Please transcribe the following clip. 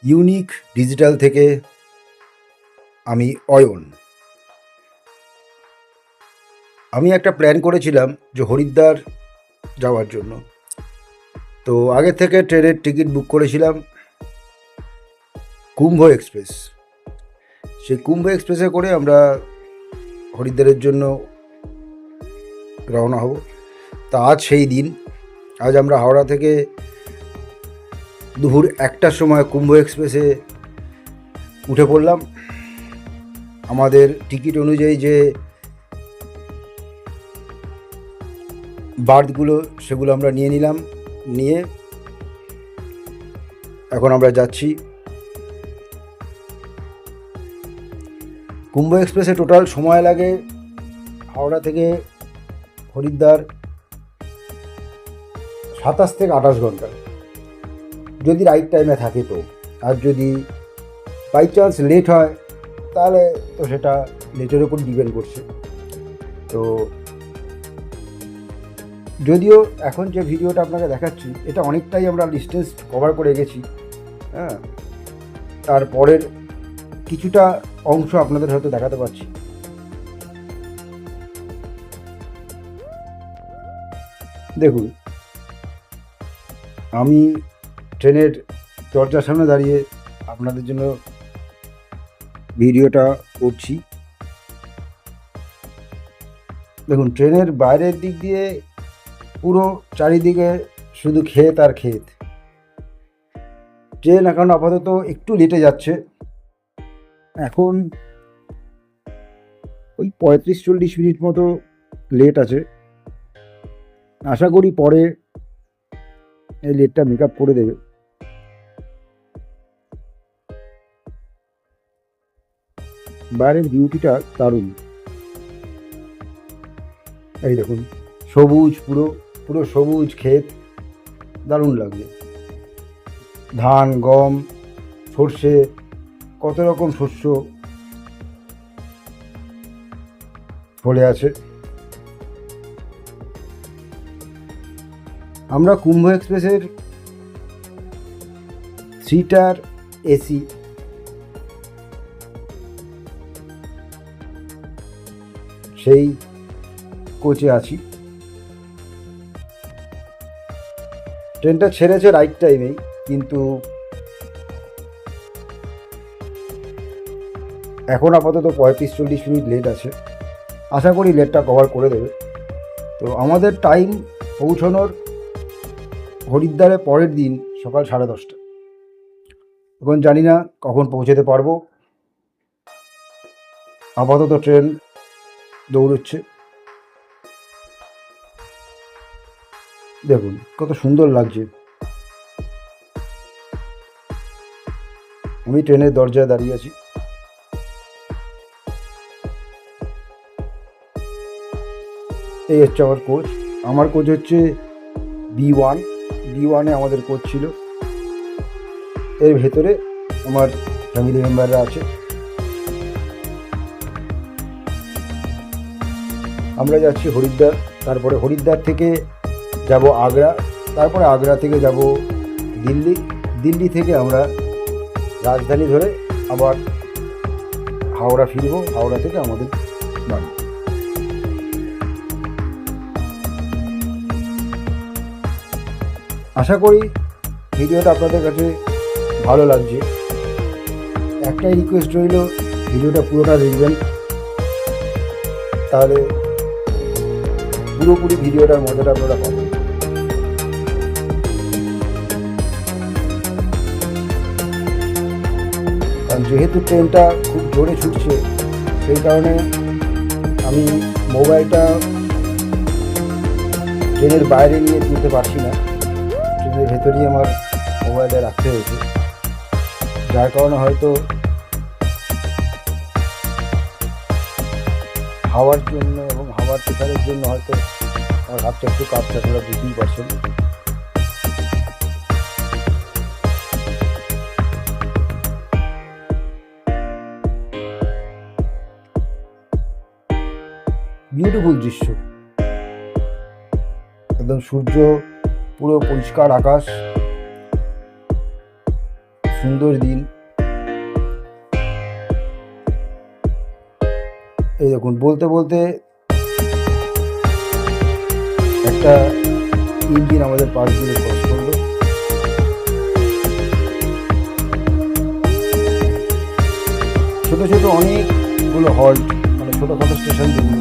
Unique digital থেকে আমি অয়ন। আমি একটা প্ল্যান করেছিলাম যে হরিদ্বার যাওয়ার জন্য। তো আগে থেকে ট্রেনের টিকিট বুক করেছিলাম কুম্ভ এক্সপ্রেস। সেই কুম্ভ এক্সপ্রেসে করে আমরা হরিদ্বারের জন্য রওনা হব। তা আজ সেই দিন। আজ আমরা হাওড়া থেকে দুপুর 1টার সময় কুম্ভ এক্সপ্রেসে উঠে পড়লাম। আমাদের টিকিট অনুযায়ী যে বার্থগুলো সেগুলো আমরা নিয়ে নিলাম। নিয়ে এখন আমরা যাচ্ছি। কুম্ভ এক্সপ্রেসে টোটাল সময় লাগে হাওড়া থেকে হরিদ্বার 27 থেকে 28 ঘন্টা, যদি রাইট টাইমে থাকে তো। আর যদি বাই চান্স লেট হয় তাহলে তো সেটা লেটের উপর ডিপেন্ড করছে। তো যদিও এখন যে ভিডিওটা আপনাকে দেখাচ্ছি এটা অনেকটাই আমরা ডিস্টেন্স কভার করে গেছি, হ্যাঁ। তারপরের কিছুটা অংশ আপনাদের হয়তো দেখাতে পারছি। দেখুন, আমি ট্রেনের দরজার সামনে দাঁড়িয়ে আপনাদের জন্য ভিডিওটা করছি। দেখুন, ট্রেনের বাইরের দিক দিয়ে পুরো চারিদিকে শুধু ক্ষেত আর ক্ষেত। ট্রেন এখন আপাতত একটু লেটে যাচ্ছে। এখন ওই 35-40 মিনিট মতো লেট আছে। আশা করি পরে এই লেটটা মেক আপ করে দেবে। বাইরের বিউটিটা দারুণ। এই দেখুন, সবুজ, পুরো পুরো সবুজ ক্ষেত, দারুণ লাগছে। ধান, গম, সর্ষে, কত রকম শস্য ফলে আছে। আমরা কুম্ভ এক্সপ্রেসের 3টার এসি সেই কোচে আছি। ট্রেনটা ছেড়েছে রাইট টাইমেই, কিন্তু এখন আপাতত 35-40 মিনিট লেট আছে। আশা করি লেটটা কভার করে দেবে। তো আমাদের টাইম পৌঁছানোর হরিদ্বারে পরের দিন সকাল 10:30। এখন জানি না কখন পৌঁছাতে পারবো। আপাতত ট্রেন দৌড়চ্ছে। দেখুন কত সুন্দর লাগছে। আমি ট্রেনের দরজায় দাঁড়িয়ে আছি। এই হচ্ছে আমার কোচ। আমার কোচ হচ্ছে B1। B1-এ আমাদের কোচ ছিল। এর ভেতরে আমার ফ্যামিলি মেম্বাররা আছে। আমরা যাচ্ছি হরিদ্বার। তারপরে হরিদ্বার থেকে যাব আগ্রা। তারপরে আগ্রা থেকে যাব দিল্লি। দিল্লি থেকে আমরা রাজধানী ধরে আবার হাওড়া ফিরব। হাওড়া থেকে আমাদের বাড়ি। আশা করি ভিডিওটা আপনাদের কাছে ভালো লাগছে। একটাই রিকোয়েস্ট রইল, ভিডিওটা পুরোটা দেখবেন, তাহলে পুরোপুরি ভিডিওটার মজাটা আপনারা পাবেন। কারণ যেহেতু ট্রেনটা খুব জোরে ছুটছে, সেই কারণে আমি মোবাইলটা ট্রেনের বাইরে নিয়ে তুলতে পারছি না। ট্রেনের ভেতরেই আমার মোবাইলটা রাখতে হয়েছে, যার কারণে হয়তো হাওয়ার জন্য এবং হাওয়ার প্রেশারের জন্য হয়তো আমার হাতটা একটু কাঁপছে, আপনারা বুঝতেই পারছেন। বিউটিফুল দৃশ্য, একদম সূর্য, পুরো পরিষ্কার আকাশ, সুন্দর দিন। এই দেখুন, বলতে বলতে একটা ইঞ্জিন আমাদের পাশ দিয়ে ক্রস করলো। ছোট ছোট অনেকগুলো হল্ট, মানে ছোটোখাটো স্টেশন যেগুলো,